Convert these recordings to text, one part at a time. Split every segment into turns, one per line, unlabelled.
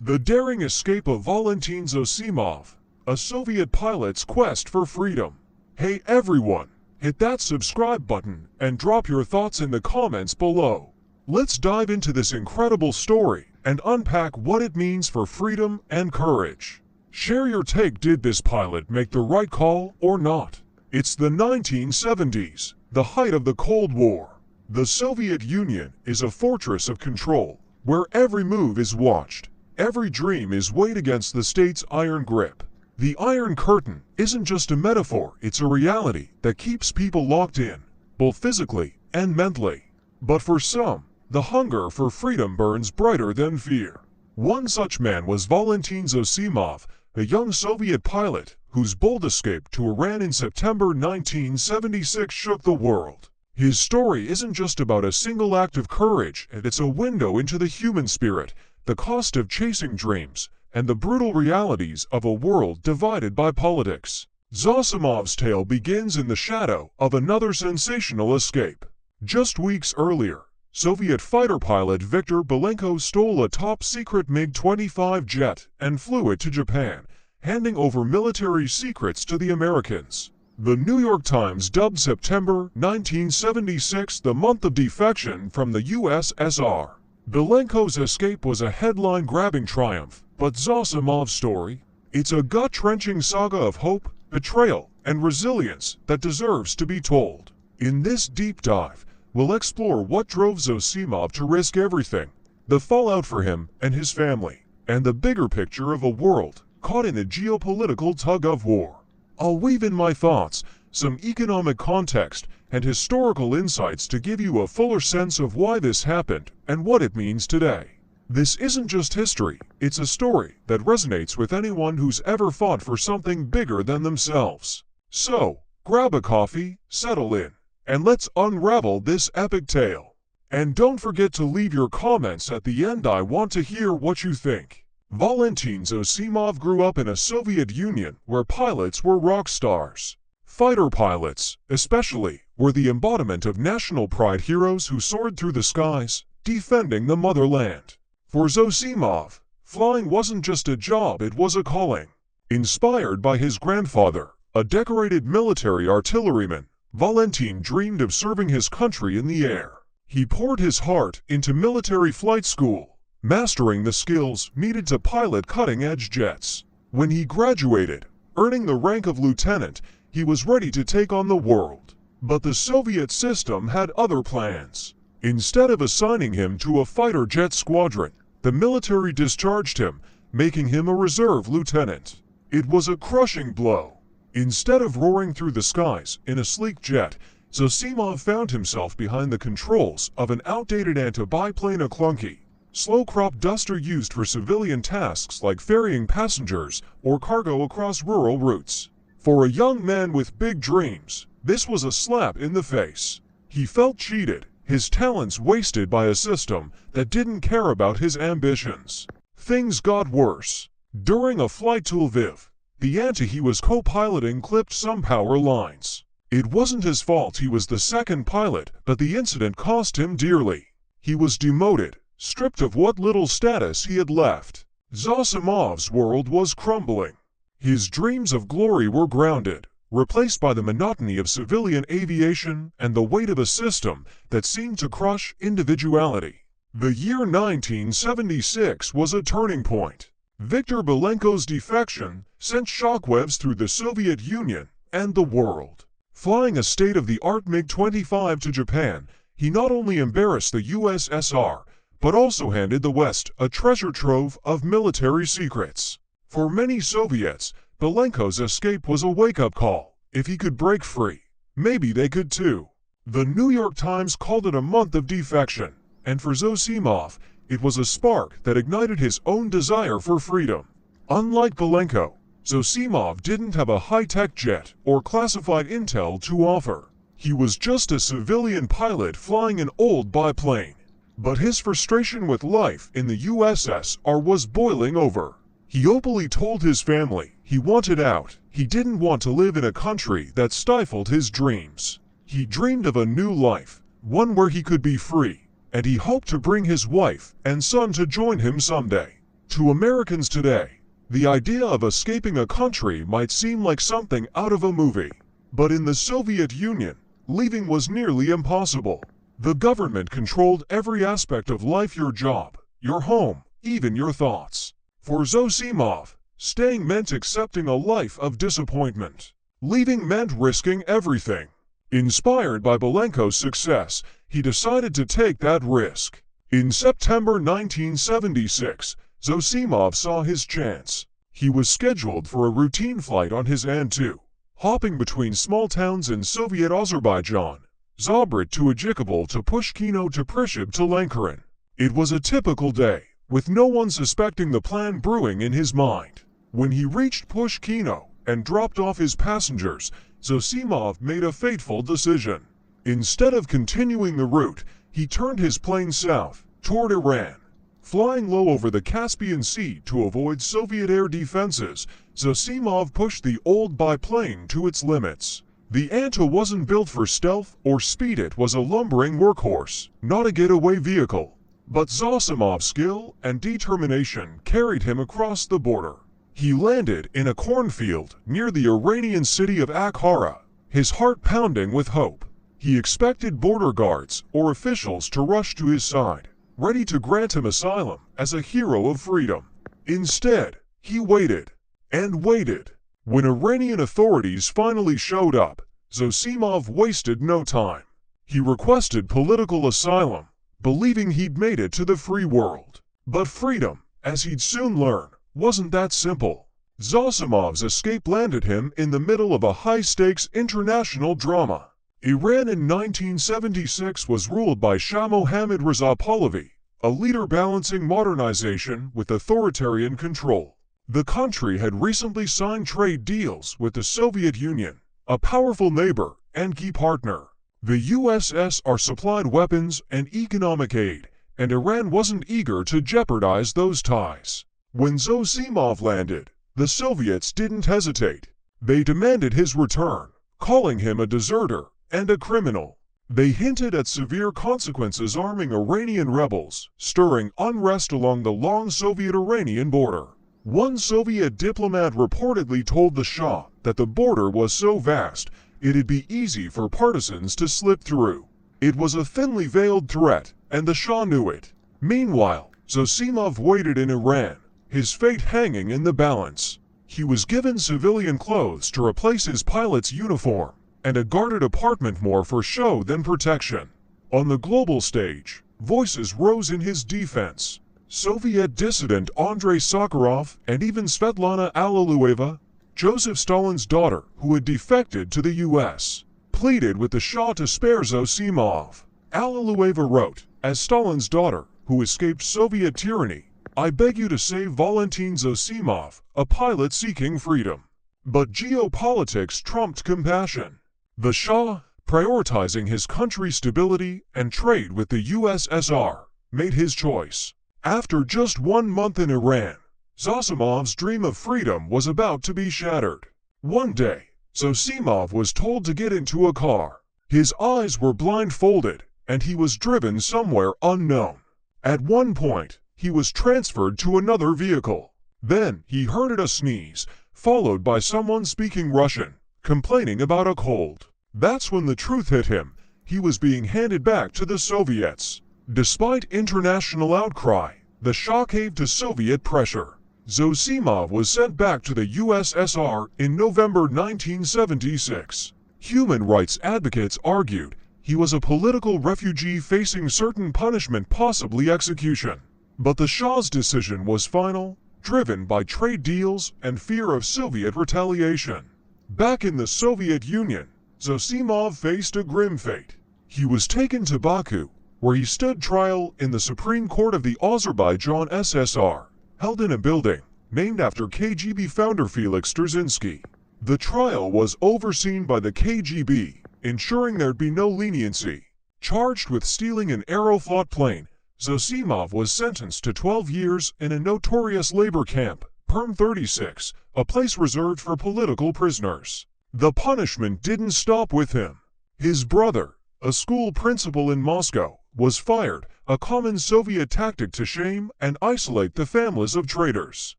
The daring escape of Valentin Zosimov, a Soviet pilot's quest for freedom. Hey everyone, hit that subscribe button and drop your thoughts in the comments below. Let's dive into this incredible story and unpack what it means for freedom and courage. Share your take. Did this pilot make the right call or not? It's the 1970s, the height of the Cold War. The Soviet Union is a fortress of control, where every move is watched. Every dream is weighed against the state's iron grip. The Iron Curtain isn't just a metaphor, it's a reality that keeps people locked in, both physically and mentally. But for some, the hunger for freedom burns brighter than fear. One such man was Valentin Zosimov, a young Soviet pilot whose bold escape to Iran in September 1976 shook the world. His story isn't just about a single act of courage, it's a window into the human spirit, the cost of chasing dreams, and the brutal realities of a world divided by politics. Zosimov's tale begins in the shadow of another sensational escape. Just weeks earlier, Soviet fighter pilot Viktor Belenko stole a top-secret MiG-25 jet and flew it to Japan, handing over military secrets to the Americans. The New York Times dubbed September 1976 the month of defection from the USSR. Belenko's escape was a headline-grabbing triumph, but Zosimov's story? It's a gut-wrenching saga of hope, betrayal, and resilience that deserves to be told. In this deep dive, we'll explore what drove Zosimov to risk everything, the fallout for him and his family, and the bigger picture of a world caught in a geopolitical tug-of-war. I'll weave in my thoughts, some economic context, and historical insights to give you a fuller sense of why this happened and what it means today. This isn't just history, it's a story that resonates with anyone who's ever fought for something bigger than themselves. So, grab a coffee, settle in, and let's unravel this epic tale. And don't forget to leave your comments at the end. I want to hear what you think. Valentin Zosimov grew up in a Soviet Union where pilots were rock stars. Fighter pilots, especially, were the embodiment of national pride, heroes who soared through the skies, defending the motherland. For Zosimov, flying wasn't just a job, it was a calling. Inspired by his grandfather, a decorated military artilleryman, Valentin dreamed of serving his country in the air. He poured his heart into military flight school, mastering the skills needed to pilot cutting-edge jets. When he graduated, earning the rank of lieutenant, he was ready to take on the world. But the Soviet system had other plans. Instead of assigning him to a fighter jet squadron, the military discharged him, making him a reserve lieutenant. It was a crushing blow. Instead of roaring through the skies in a sleek jet, Zosimov found himself behind the controls of an outdated anti-biplane, a clunky, slow-crop duster used for civilian tasks like ferrying passengers or cargo across rural routes. For a young man with big dreams, this was a slap in the face. He felt cheated, his talents wasted by a system that didn't care about his ambitions. Things got worse. During a flight to Lviv, the anti he was co-piloting clipped some power lines. It wasn't his fault, he was the second pilot, but the incident cost him dearly. He was demoted, stripped of what little status he had left. Zosimov's world was crumbling. His dreams of glory were grounded, replaced by the monotony of civilian aviation and the weight of a system that seemed to crush individuality. The year 1976 was a turning point. Viktor Belenko's defection sent shockwaves through the Soviet Union and the world. Flying a state-of-the-art MiG-25 to Japan, he not only embarrassed the USSR, but also handed the West a treasure trove of military secrets. For many Soviets, Belenko's escape was a wake-up call. If he could break free, maybe they could too. The New York Times called it a month of defection, and for Zosimov, it was a spark that ignited his own desire for freedom. Unlike Belenko, Zosimov didn't have a high-tech jet or classified intel to offer. He was just a civilian pilot flying an old biplane. But his frustration with life in the USSR was boiling over. He openly told his family he wanted out. He didn't want to live in a country that stifled his dreams. He dreamed of a new life, one where he could be free, and he hoped to bring his wife and son to join him someday. To Americans today, the idea of escaping a country might seem like something out of a movie. But in the Soviet Union, leaving was nearly impossible. The government controlled every aspect of life: your job, your home, even your thoughts. For Zosimov, staying meant accepting a life of disappointment. Leaving meant risking everything. Inspired by Valentin's success, he decided to take that risk. In September 1976, Zosimov saw his chance. He was scheduled for a routine flight on his An-2, hopping between small towns in Soviet Azerbaijan, Zabrat to Ajikabul to Pushkino to Prishab to Lankaran. It was a typical day, with no one suspecting the plan brewing in his mind. When he reached Pushkino and dropped off his passengers, Zosimov made a fateful decision. Instead of continuing the route, he turned his plane south, toward Iran. Flying low over the Caspian Sea to avoid Soviet air defenses, Zosimov pushed the old biplane to its limits. The An-2 wasn't built for stealth or speed. It was a lumbering workhorse, not a getaway vehicle. But Zosimov's skill and determination carried him across the border. He landed in a cornfield near the Iranian city of Akhara, his heart pounding with hope. He expected border guards or officials to rush to his side, ready to grant him asylum as a hero of freedom. Instead, he waited and waited. When Iranian authorities finally showed up, Zosimov wasted no time. He requested political asylum, believing he'd made it to the free world. But freedom, as he'd soon learn, wasn't that simple. Zosimov's escape landed him in the middle of a high-stakes international drama. Iran in 1976 was ruled by Shah Mohammad Reza Pahlavi, a leader balancing modernization with authoritarian control. The country had recently signed trade deals with the Soviet Union, a powerful neighbor and key partner. The USSR supplied weapons and economic aid, and Iran wasn't eager to jeopardize those ties. When Zosimov landed, the Soviets didn't hesitate. They demanded his return, calling him a deserter and a criminal. They hinted at severe consequences: arming Iranian rebels, stirring unrest along the long Soviet-Iranian border. One Soviet diplomat reportedly told the Shah that the border was so vast, it'd be easy for partisans to slip through. It was a thinly veiled threat, and the Shah knew it. Meanwhile, Zosimov waited in Iran, his fate hanging in the balance. He was given civilian clothes to replace his pilot's uniform, and a guarded apartment more for show than protection. On the global stage, voices rose in his defense. Soviet dissident Andrei Sakharov and even Svetlana Alliluyeva, Joseph Stalin's daughter who had defected to the U.S., pleaded with the Shah to spare Zosimov. Alliluyeva wrote, as Stalin's daughter, who escaped Soviet tyranny, "I beg you to save Valentin Zosimov, a pilot seeking freedom." But geopolitics trumped compassion. The Shah, prioritizing his country's stability and trade with the USSR, made his choice. After just 1 month in Iran, Zosimov's dream of freedom was about to be shattered. One day, Zosimov was told to get into a car. His eyes were blindfolded, and he was driven somewhere unknown. At one point, he was transferred to another vehicle. Then, he heard a sneeze, followed by someone speaking Russian, complaining about a cold. That's when the truth hit him: he was being handed back to the Soviets. Despite international outcry, the Shah caved to Soviet pressure. Zosimov was sent back to the USSR in November 1976. Human rights advocates argued he was a political refugee facing certain punishment, possibly execution. But the Shah's decision was final, driven by trade deals and fear of Soviet retaliation. Back in the Soviet Union, Zosimov faced a grim fate. He was taken to Baku, where he stood trial in the Supreme Court of the Azerbaijan SSR, held in a building named after KGB founder Felix Dzerzhinsky. The trial was overseen by the KGB, ensuring there'd be no leniency. Charged with stealing an Aeroflot plane, Zosimov was sentenced to 12 years in a notorious labor camp, Perm 36, a place reserved for political prisoners. The punishment didn't stop with him. His brother, a school principal in Moscow, was fired, a common Soviet tactic to shame and isolate the families of traitors.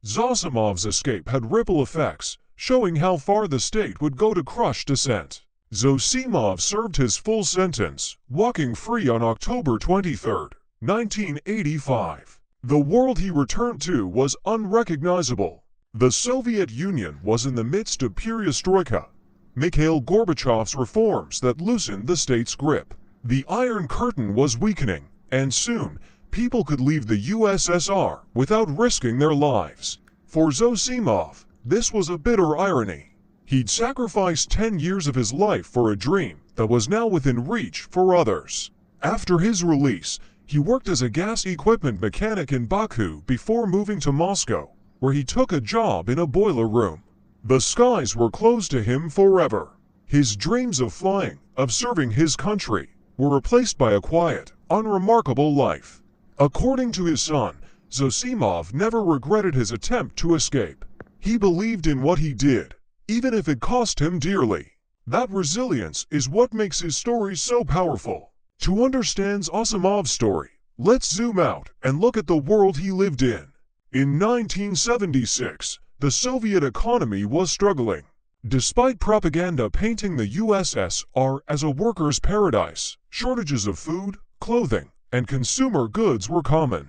Zosimov's escape had ripple effects, showing how far the state would go to crush dissent. Zosimov served his full sentence, walking free on October 23, 1985. The world he returned to was unrecognizable. The Soviet Union was in the midst of perestroika, Mikhail Gorbachev's reforms that loosened the state's grip. The Iron Curtain was weakening, and soon, people could leave the USSR without risking their lives. For Zosimov, this was a bitter irony. He'd sacrificed 10 years of his life for a dream that was now within reach for others. After his release, he worked as a gas equipment mechanic in Baku before moving to Moscow, where he took a job in a boiler room. The skies were closed to him forever. His dreams of flying, of serving his country, were replaced by a quiet, unremarkable life. According to his son, Zosimov never regretted his attempt to escape. He believed in what he did, even if it cost him dearly. That resilience is what makes his story so powerful. To understand Zosimov's story, let's zoom out and look at the world he lived in. In 1976, the Soviet economy was struggling. Despite propaganda painting the USSR as a workers' paradise, shortages of food, clothing, and consumer goods were common.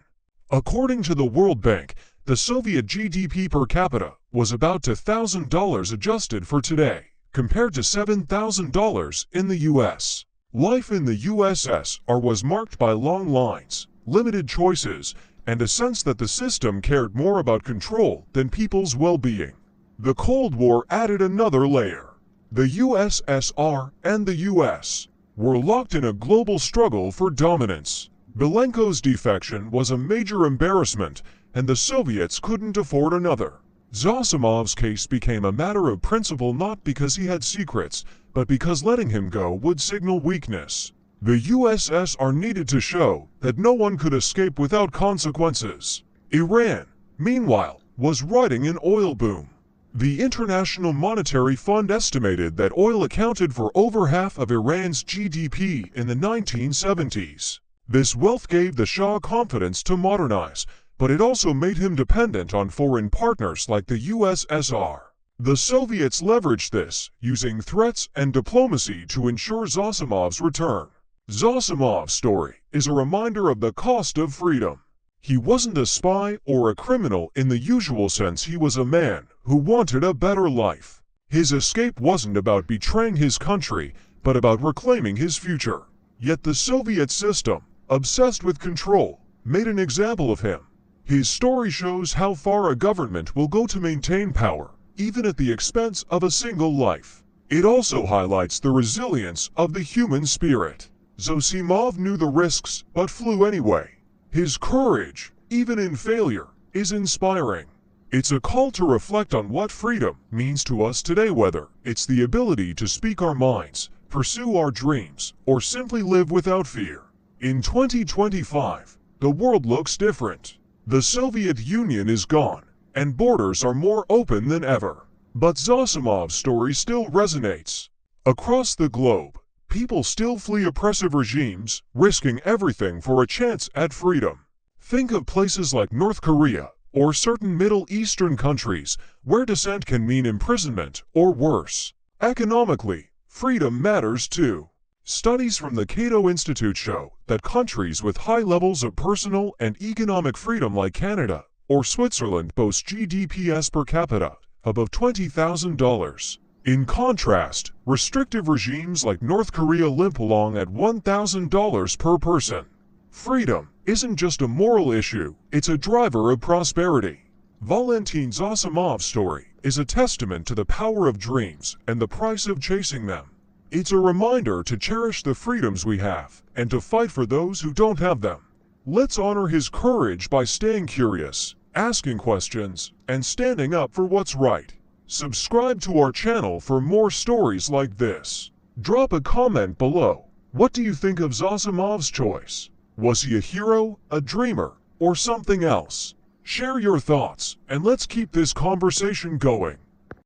According to the World Bank, the Soviet GDP per capita was about $2,000 adjusted for today, compared to $7,000 in the US. Life in the USSR was marked by long lines, limited choices, and a sense that the system cared more about control than people's well-being. The Cold War added another layer. The USSR and the US were locked in a global struggle for dominance. Belenko's defection was a major embarrassment, and the Soviets couldn't afford another. Zosimov's case became a matter of principle not because he had secrets, but because letting him go would signal weakness. The USSR needed to show that no one could escape without consequences. Iran, meanwhile, was riding an oil boom. The International Monetary Fund estimated that oil accounted for over half of Iran's GDP in the 1970s. This wealth gave the Shah confidence to modernize, but it also made him dependent on foreign partners like the USSR. The Soviets leveraged this, using threats and diplomacy to ensure Zosimov's return. Zosimov's story is a reminder of the cost of freedom. He wasn't a spy or a criminal in the usual sense. He was a man who wanted a better life. His escape wasn't about betraying his country, but about reclaiming his future. Yet the Soviet system, obsessed with control, made an example of him. His story shows how far a government will go to maintain power, even at the expense of a single life. It also highlights the resilience of the human spirit. Zosimov knew the risks, but flew anyway. His courage, even in failure, is inspiring. It's a call to reflect on what freedom means to us today, whether it's the ability to speak our minds, pursue our dreams, or simply live without fear. In 2025, the world looks different. The Soviet Union is gone, and borders are more open than ever. But Zosimov's story still resonates. Across the globe, people still flee oppressive regimes, risking everything for a chance at freedom. Think of places like North Korea or certain Middle Eastern countries where dissent can mean imprisonment or worse. Economically, freedom matters too. Studies from the Cato Institute show that countries with high levels of personal and economic freedom like Canada or Switzerland boast GDPs per capita above $20,000. In contrast, restrictive regimes like North Korea limp along at $1,000 per person. Freedom isn't just a moral issue, it's a driver of prosperity. Valentin Zosimov's story is a testament to the power of dreams and the price of chasing them. It's a reminder to cherish the freedoms we have and to fight for those who don't have them. Let's honor his courage by staying curious, asking questions, and standing up for what's right. Subscribe to our channel for more stories like this. Drop a comment below. What do you think of Zosimov's choice? Was he a hero, a dreamer, or something else? Share your thoughts, and let's keep this conversation going.